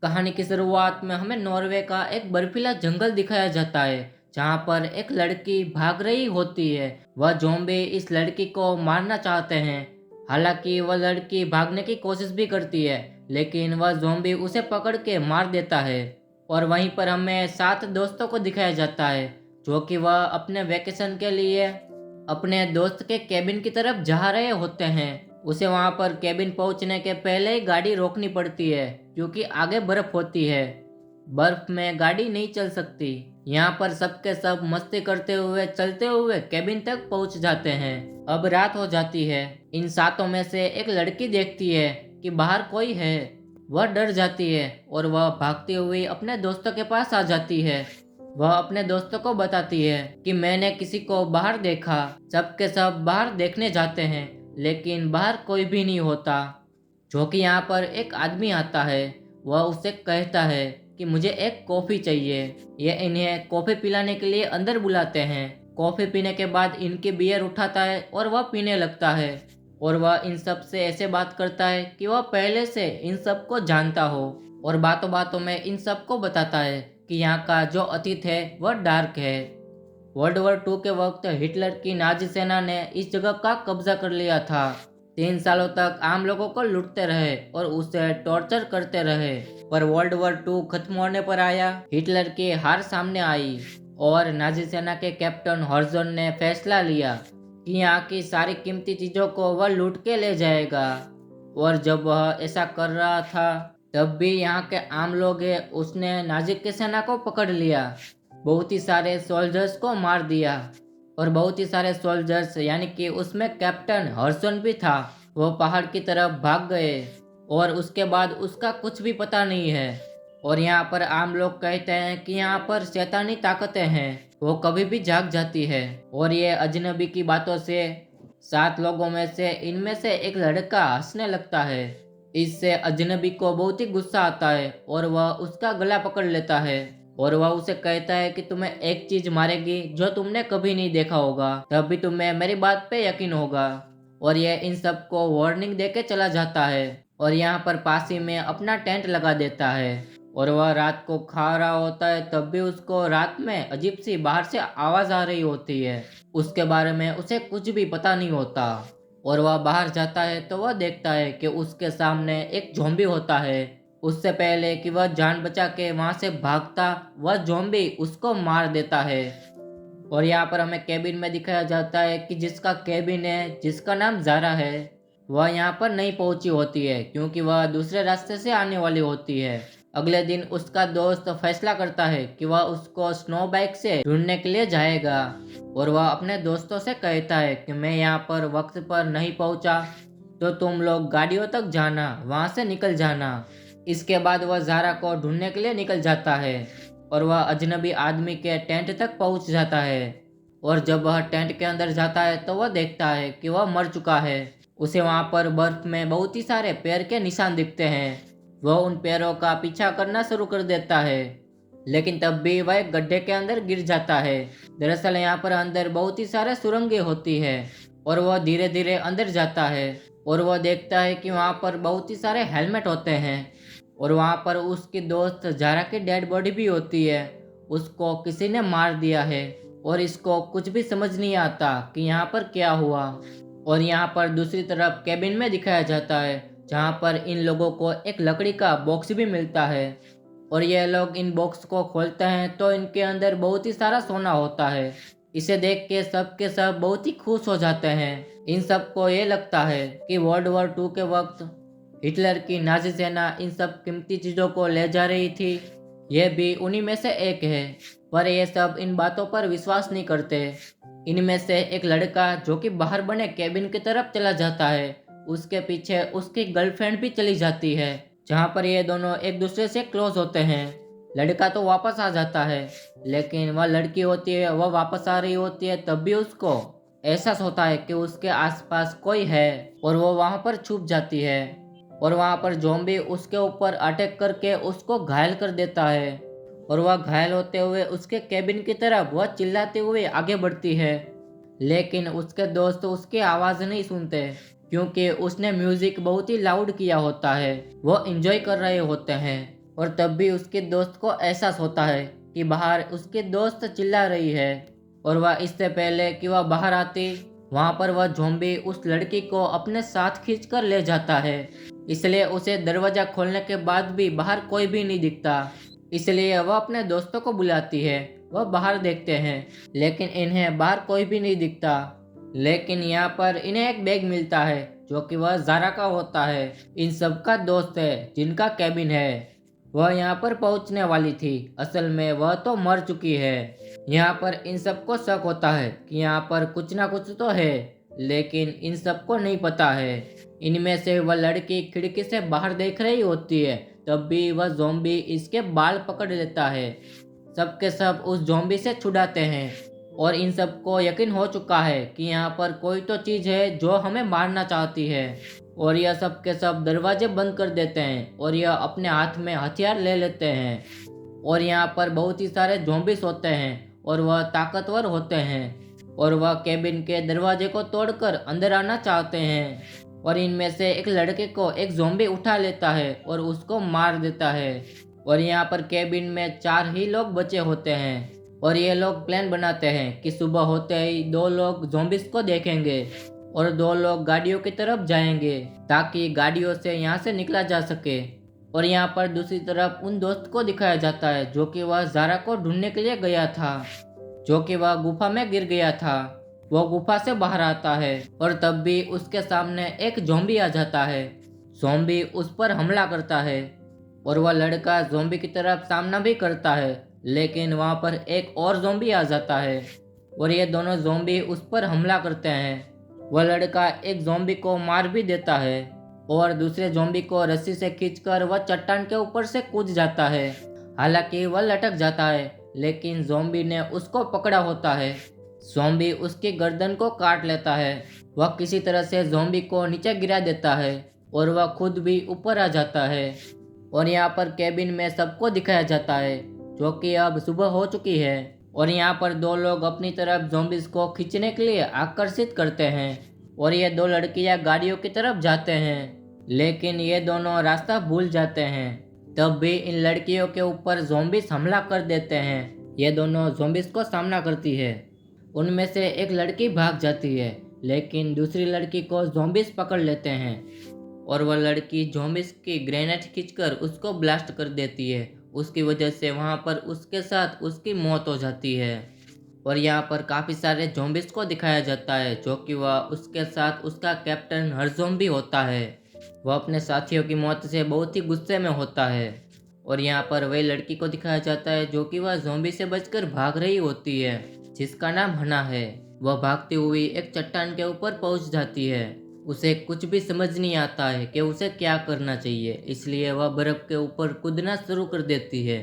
कहानी की शुरुआत में हमें नॉर्वे का एक बर्फीला जंगल दिखाया जाता है, जहाँ पर एक लड़की भाग रही होती है। वह ज़ॉम्बी इस लड़की को मारना चाहते हैं। हालांकि वह लड़की भागने की कोशिश भी करती है, लेकिन वह ज़ॉम्बी उसे पकड़ के मार देता है। और वहीं पर हमें 7 दोस्तों को दिखाया जाता है, जो कि वह अपने वेकेशन के लिए अपने दोस्त के केबिन की तरफ जा रहे होते हैं। उसे वहां पर केबिन पहुंचने के पहले ही गाड़ी रोकनी पड़ती है, क्योंकि आगे बर्फ होती है। बर्फ में गाड़ी नहीं चल सकती। यहाँ पर सबके सब मस्ती करते हुए चलते हुए केबिन तक पहुंच जाते हैं। अब रात हो जाती है। इन सातों में से एक लड़की देखती है कि बाहर कोई है। वह डर जाती है और वह भागती हुई अपने दोस्तों के पास आ जाती है। वह अपने दोस्तों को बताती है कि मैंने किसी को बाहर देखा। सबके सब बाहर देखने जाते हैं, लेकिन बाहर कोई भी नहीं होता। जो कि यहाँ पर एक आदमी आता है। वह उससे कहता है कि मुझे एक कॉफ़ी चाहिए। ये इन्हें कॉफ़ी पिलाने के लिए अंदर बुलाते हैं। कॉफ़ी पीने के बाद इनकी बियर उठाता है और वह पीने लगता है। और वह इन सब से ऐसे बात करता है कि वह पहले से इन सब को जानता हो। और बातों बातों में इन सबको बताता है कि यहाँ का जो अतीत है वह डार्क है। वर्ल्ड वॉर 2 के वक्त हिटलर की नाजी सेना ने इस जगह का कब्जा कर लिया था। 3 सालों तक आम लोगों को लूटते रहे और उसे टॉर्चर करते रहे। पर वर्ल्ड वॉर 2 खत्म होने पर आया, हिटलर की हार सामने आई और नाजी सेना के कैप्टन हॉर्जन ने फैसला लिया कि यहाँ की सारी कीमती चीजों को वह लूट के ले जाएगा। और जब वह ऐसा कर रहा था, तब भी यहाँ के आम लोग उसने नाजी की सेना को पकड़ लिया। बहुत ही सारे सोल्जर्स को मार दिया। और बहुत ही सारे सोल्जर्स यानी कि उसमें कैप्टन हर्सन भी था, वो पहाड़ की तरफ भाग गए। और उसके बाद उसका कुछ भी पता नहीं है। और यहाँ पर आम लोग कहते हैं कि यहाँ पर शैतानी ताकतें हैं, वो कभी भी जाग जाती है। और ये अजनबी की बातों से 7 लोगों में से इनमें से एक लड़का हंसने लगता है। इससे अजनबी को बहुत ही गुस्सा आता है और वह उसका गला पकड़ लेता है। और वह उसे कहता है कि तुम्हें एक चीज मारेगी जो तुमने कभी नहीं देखा होगा, तब भी तुम्हें मेरी बात पे यकीन होगा। और यह इन सबको वार्निंग देके चला जाता है और यहाँ पर पास ही में अपना टेंट लगा देता है। और वह रात को खा रहा होता है, तब भी उसको रात में अजीब सी बाहर से आवाज आ रही होती है। उसके बारे में उसे कुछ भी पता नहीं होता। और वह बाहर जाता है तो वह देखता है कि उसके सामने एक ज़ॉम्बी होता है। उससे पहले कि वह जान बचा के वहां से भागता, वह ज़ॉम्बी उसको मार देता है। और यहाँ पर हमें केबिन में दिखाया जाता है कि जिसका केबिन है, जिसका नाम ज़ारा है, वह यहाँ पर नहीं पहुंची होती है, क्योंकि वह दूसरे रास्ते से आने वाली होती है। अगले दिन उसका दोस्त फैसला करता है कि वह उसको स्नो बाइक से ढूंढने के लिए जाएगा। और वह अपने दोस्तों से कहता है कि मैं यहाँ पर वक्त पर नहीं पहुंचा, तो तुम लोग गाड़ियों तक जाना, वहां से निकल जाना। इसके बाद वह ज़ारा को ढूंढने के लिए निकल जाता है और वह अजनबी आदमी के टेंट तक पहुंच जाता है। और जब वह टेंट के अंदर जाता है तो वह देखता है कि वह मर चुका है। उसे वहां पर बर्फ में बहुत ही सारे पैर के निशान दिखते हैं। वह उन पैरों का पीछा करना शुरू कर देता है, लेकिन तब भी वह एक गड्ढे के अंदर गिर जाता है। दरअसल यहाँ पर अंदर बहुत ही सारे सुरंगें होती है। और वह धीरे धीरे अंदर जाता है और वह देखता है कि वहाँ पर बहुत ही सारे हेलमेट होते हैं। और वहाँ पर उसकी दोस्त जारा की डेड बॉडी भी होती है। उसको किसी ने मार दिया है और इसको कुछ भी समझ नहीं आता कि यहाँ पर क्या हुआ। और यहाँ पर दूसरी तरफ केबिन में दिखाया जाता है, जहाँ पर इन लोगों को एक लकड़ी का बॉक्स भी मिलता है। और ये लोग इन बॉक्स को खोलते हैं तो इनके अंदर बहुत ही सारा सोना होता है। इसे देख के सब के सब बहुत ही खुश हो जाते हैं। इन सबको ये लगता है कि वर्ल्ड वॉर 2 के वक्त हिटलर की नाजी सेना इन सब कीमती चीजों को ले जा रही थी। यह भी उन्हीं में से एक है। पर ये सब इन बातों पर विश्वास नहीं करते। इनमें से एक लड़का जो कि बाहर बने केबिन की तरफ चला जाता है, उसके पीछे उसकी गर्लफ्रेंड भी चली जाती है, जहाँ पर ये दोनों एक दूसरे से क्लोज होते हैं। लड़का तो वापस आ जाता है, लेकिन वह लड़की होती है, वह वापस आ रही होती है, तब भी उसको एहसास होता है कि उसके आसपास कोई है और वो वहाँ पर छुप जाती है। और वहाँ पर ज़ॉम्बी उसके ऊपर अटैक करके उसको घायल कर देता है। और वह घायल होते हुए उसके केबिन की तरफ वह चिल्लाते हुए आगे बढ़ती है, लेकिन उसके दोस्त उसकी आवाज़ नहीं सुनते, क्योंकि उसने म्यूजिक बहुत ही लाउड किया होता है। वो एंजॉय कर रहे होते हैं। और तब भी उसके दोस्त को एहसास होता है कि बाहर उसके दोस्त चिल्ला रही है। और वह इससे पहले कि वह बाहर आती, वहां पर वह ज़ॉम्बी उस लड़की को अपने साथ खींच कर ले जाता है। इसलिए उसे दरवाजा खोलने के बाद भी बाहर कोई भी नहीं दिखता। इसलिए वह अपने दोस्तों को बुलाती है। वह बाहर देखते हैं, लेकिन इन्हें बाहर कोई भी नहीं दिखता। लेकिन यहाँ पर इन्हें एक बैग मिलता है जो कि वह ज़ारा का होता है, इन सब का दोस्त है जिनका कैबिन है। वह यहाँ पर पहुँचने वाली थी, असल में वह तो मर चुकी है। यहाँ पर इन सबको शक होता है कि यहाँ पर कुछ ना कुछ तो है, लेकिन इन सबको नहीं पता है। इनमें से वह लड़की खिड़की से बाहर देख रही होती है, तब भी वह ज़ॉम्बी इसके बाल पकड़ लेता है। सबके सब उस ज़ॉम्बी से छुड़ाते हैं और इन सबको यकीन हो चुका है कि यहाँ पर कोई तो चीज़ है जो हमें मारना चाहती है। और यह सब के सब दरवाजे बंद कर देते हैं और यह अपने हाथ में हथियार ले लेते हैं। और यहाँ पर बहुत ही सारे ज़ॉम्बीस होते हैं और वह ताकतवर होते हैं और वह केबिन के दरवाजे को तोड़कर अंदर आना चाहते हैं। और इनमें से एक लड़के को एक ज़ॉम्बी उठा लेता है और उसको मार देता है। और यहाँ पर केबिन में 4 ही लोग बचे होते हैं और ये लोग प्लान बनाते हैं कि सुबह होते ही 2 लोग ज़ॉम्बीस को देखेंगे और 2 लोग गाड़ियों की तरफ जाएंगे ताकि गाड़ियों से यहाँ से निकला जा सके। और यहाँ पर दूसरी तरफ उन दोस्त को दिखाया जाता है जो कि वह ज़ारा को ढूंढने के लिए गया था, जो कि वह गुफा में गिर गया था। वो गुफा से बाहर आता है और तब भी उसके सामने एक ज़ॉम्बी आ जाता है। ज़ॉम्बी उस पर हमला करता है और वह लड़का ज़ॉम्बी की तरफ सामना भी करता है, लेकिन वहाँ पर एक और ज़ॉम्बी आ जाता है और ये दोनों ज़ॉम्बी उस पर हमला करते हैं। वह लड़का एक ज़ॉम्बी को मार भी देता है और दूसरे ज़ॉम्बी को रस्सी से खींचकर वह चट्टान के ऊपर से कूद जाता है। हालांकि वह लटक जाता है, लेकिन ज़ॉम्बी ने उसको पकड़ा होता है। ज़ॉम्बी उसकी गर्दन को काट लेता है। वह किसी तरह से ज़ॉम्बी को नीचे गिरा देता है और वह खुद भी ऊपर आ जाता है। और यहाँ पर केबिन में सबको दिखाया जाता है जो कि अब सुबह हो चुकी है। और यहाँ पर 2 लोग अपनी तरफ ज़ॉम्बीज़ को खींचने के लिए आकर्षित करते हैं और ये 2 लड़कियाँ गाड़ियों की तरफ जाते हैं, लेकिन ये दोनों रास्ता भूल जाते हैं। तब भी इन लड़कियों के ऊपर ज़ॉम्बीज़ हमला कर देते हैं। ये दोनों ज़ॉम्बीज़ को सामना करती है। उनमें से एक लड़की भाग जाती है, लेकिन दूसरी लड़की को ज़ॉम्बीज़ पकड़ लेते हैं और वह लड़की ज़ॉम्बीज़ की ग्रेनेड खींचकर उसको ब्लास्ट कर देती है। उसकी वजह से वहाँ पर उसके साथ उसकी मौत हो जाती है। और यहाँ पर काफ़ी सारे ज़ॉम्बीज़ को दिखाया जाता है जो कि वह उसके साथ उसका कैप्टन हरज़ोम भी होता है। वह अपने साथियों की मौत से बहुत ही गुस्से में होता है। और यहाँ पर वही लड़की को दिखाया जाता है जो कि वह ज़ॉम्बी से बचकर भाग रही होती है, जिसका नाम हना है। वह भागती हुई एक चट्टान के ऊपर पहुँच जाती है। उसे कुछ भी समझ नहीं आता है कि उसे क्या करना चाहिए, इसलिए वह बर्फ के ऊपर कूदना शुरू कर देती है।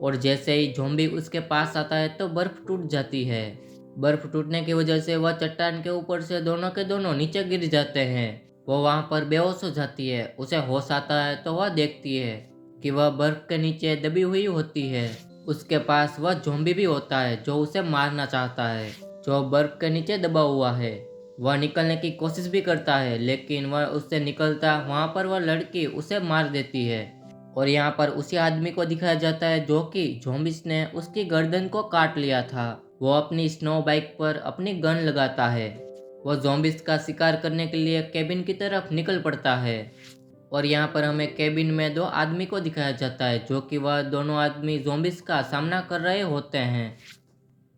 और जैसे ही ज़ॉम्बी उसके पास आता है तो बर्फ टूट जाती है। बर्फ टूटने की वजह से वह चट्टान के ऊपर से दोनों के दोनों नीचे गिर जाते हैं। वो वहाँ पर बेहोश हो जाती है। उसे होश आता है तो वह देखती है कि वह बर्फ के नीचे दबी हुई होती है। उसके पास वह ज़ॉम्बी भी होता है जो उसे मारना चाहता है, जो बर्फ के नीचे दबा हुआ है। वह निकलने की कोशिश भी करता है, लेकिन वह उससे निकलता वहाँ पर वह लड़की उसे मार देती है। और यहाँ पर उसी आदमी को दिखाया जाता है जो कि ज़ॉम्बीज़ ने उसकी गर्दन को काट लिया था। वो अपनी स्नो बाइक पर अपनी गन लगाता है। वो ज़ॉम्बीज़ का शिकार करने के लिए केबिन की तरफ निकल पड़ता है। और यहाँ पर हमें केबिन में 2 आदमी को दिखाया जाता है जो कि वह दोनों आदमी ज़ॉम्बीज़ का सामना कर रहे होते हैं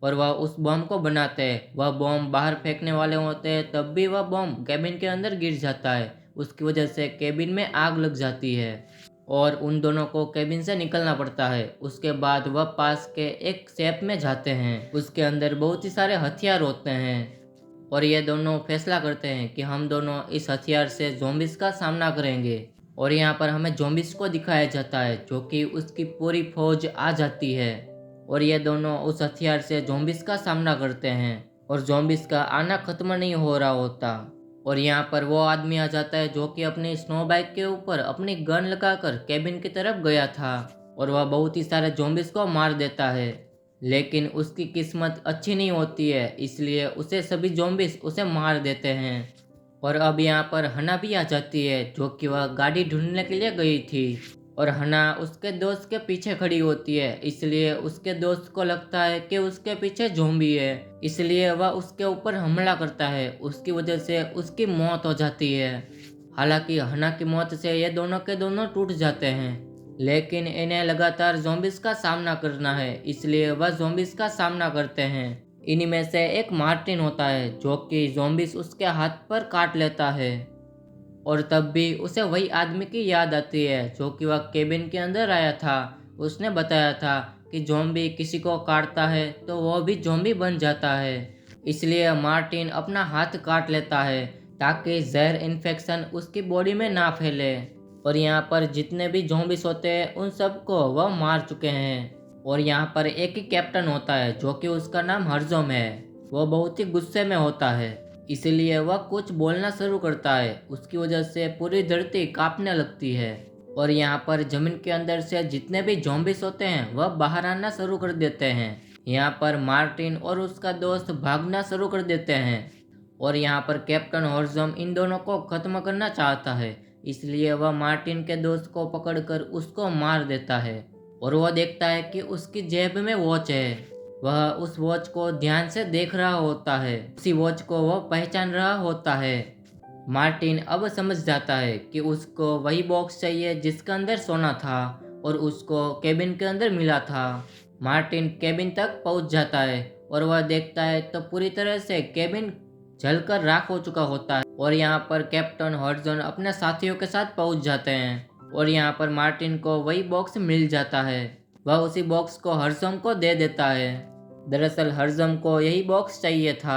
और वह उस बम को बनाते हैं। वह बम बाहर फेंकने वाले होते हैं, तब भी वह बम केबिन के अंदर गिर जाता है। उसकी वजह से केबिन में आग लग जाती है और उन दोनों को केबिन से निकलना पड़ता है। उसके बाद वह पास के एक शेप में जाते हैं। उसके अंदर बहुत ही सारे हथियार होते हैं और ये दोनों फैसला करते हैं कि हम दोनों इस हथियार से ज़ॉम्बीज़ का सामना करेंगे। और यहाँ पर हमें ज़ॉम्बीज़ को दिखाया जाता है जो कि उसकी पूरी फौज आ जाती है और ये दोनों उस हथियार से ज़ॉम्बीज़ का सामना करते हैं और ज़ॉम्बीज़ का आना ख़त्म नहीं हो रहा होता। और यहाँ पर वो आदमी आ जाता है जो कि अपनी स्नो बाइक के ऊपर अपनी गन लगाकर केबिन की तरफ गया था और वह बहुत ही सारे ज़ॉम्बीज़ को मार देता है। लेकिन उसकी किस्मत अच्छी नहीं होती है, इसलिए उसे सभी ज़ॉम्बीज़ उसे मार देते हैं। और अब यहाँ पर हना भी आ जाती है जो कि वह गाड़ी ढूंढने के लिए गई थी। और हना उसके दोस्त के पीछे खड़ी होती है, इसलिए उसके दोस्त को लगता है कि उसके पीछे ज़ॉम्बी है, इसलिए वह उसके ऊपर हमला करता है। उसकी वजह से उसकी मौत हो जाती है। हालांकि हना की मौत से ये दोनों के दोनों टूट जाते हैं, लेकिन इन्हें लगातार ज़ॉम्बीज़ का सामना करना है, इसलिए वह ज़ॉम्बीज़ का सामना करते हैं। इन्हीं में से एक मार्टिन होता है जो कि ज़ॉम्बीज़ उसके हाथ पर काट लेता है, और तब भी उसे वही आदमी की याद आती है जो कि वह केबिन के अंदर आया था। उसने बताया था कि ज़ॉम्बी किसी को काटता है तो वह भी ज़ॉम्बी बन जाता है। इसलिए मार्टिन अपना हाथ काट लेता है ताकि जहर इन्फेक्शन उसकी बॉडी में ना फैले। और यहाँ पर जितने भी ज़ॉम्बीज़ होते हैं उन सबको वह मार चुके हैं। और यहाँ पर एक ही कैप्टन होता है जो कि उसका नाम हरजोम है। वह बहुत ही गुस्से में होता है, इसीलिए वह कुछ बोलना शुरू करता है। उसकी वजह से पूरी धरती कांपने लगती है, और यहाँ पर जमीन के अंदर से जितने भी ज़ॉम्बीज़ होते हैं वह बाहर आना शुरू कर देते हैं। यहाँ पर मार्टिन और उसका दोस्त भागना शुरू कर देते हैं, और यहाँ पर कैप्टन हॉर्जम इन दोनों को ख़त्म करना चाहता है, इसलिए वह मार्टिन के दोस्त को पकड़कर उसको मार देता है। और वह देखता है कि उसकी जेब में वॉच है। वह उस वॉच को ध्यान से देख रहा होता है, उसी वॉच को वह पहचान रहा होता है। मार्टिन अब समझ जाता है कि उसको वही बॉक्स चाहिए जिसके अंदर सोना था, और उसको केबिन के अंदर मिला था। मार्टिन केबिन तक पहुंच जाता है, और वह देखता है तो पूरी तरह से केबिन जलकर राख हो चुका होता है। और यहाँ पर कैप्टन हॉर्जन अपने साथियों के साथ पहुंच जाते हैं, और यहाँ पर मार्टिन को वही बॉक्स मिल जाता है। वह उसी बॉक्स को हरजम को दे देता है। दरअसल हरजम को यही बॉक्स चाहिए था।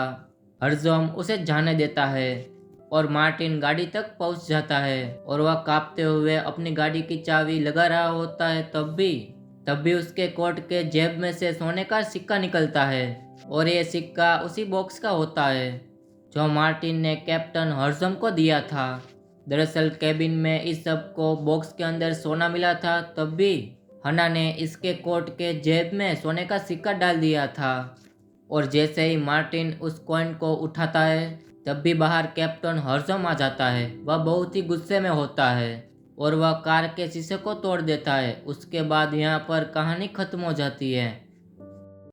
हरजम उसे जाने देता है, और मार्टिन गाड़ी तक पहुंच जाता है, और वह कांपते हुए अपनी गाड़ी की चाबी लगा रहा होता है। तब भी उसके कोट के जेब में से सोने का सिक्का निकलता है, और ये सिक्का उसी बॉक्स का होता है जो मार्टिन ने कैप्टन हरजम को दिया था। दरअसल केबिन में इस सब को बॉक्स के अंदर सोना मिला था, तब भी हना ने इसके कोट के जेब में सोने का सिक्का डाल दिया था। और जैसे ही मार्टिन उस कॉइन को उठाता है, तब भी बाहर कैप्टन हरजम आ जाता है। वह बहुत ही गुस्से में होता है, और वह कार के शीशे को तोड़ देता है। उसके बाद यहाँ पर कहानी खत्म हो जाती है।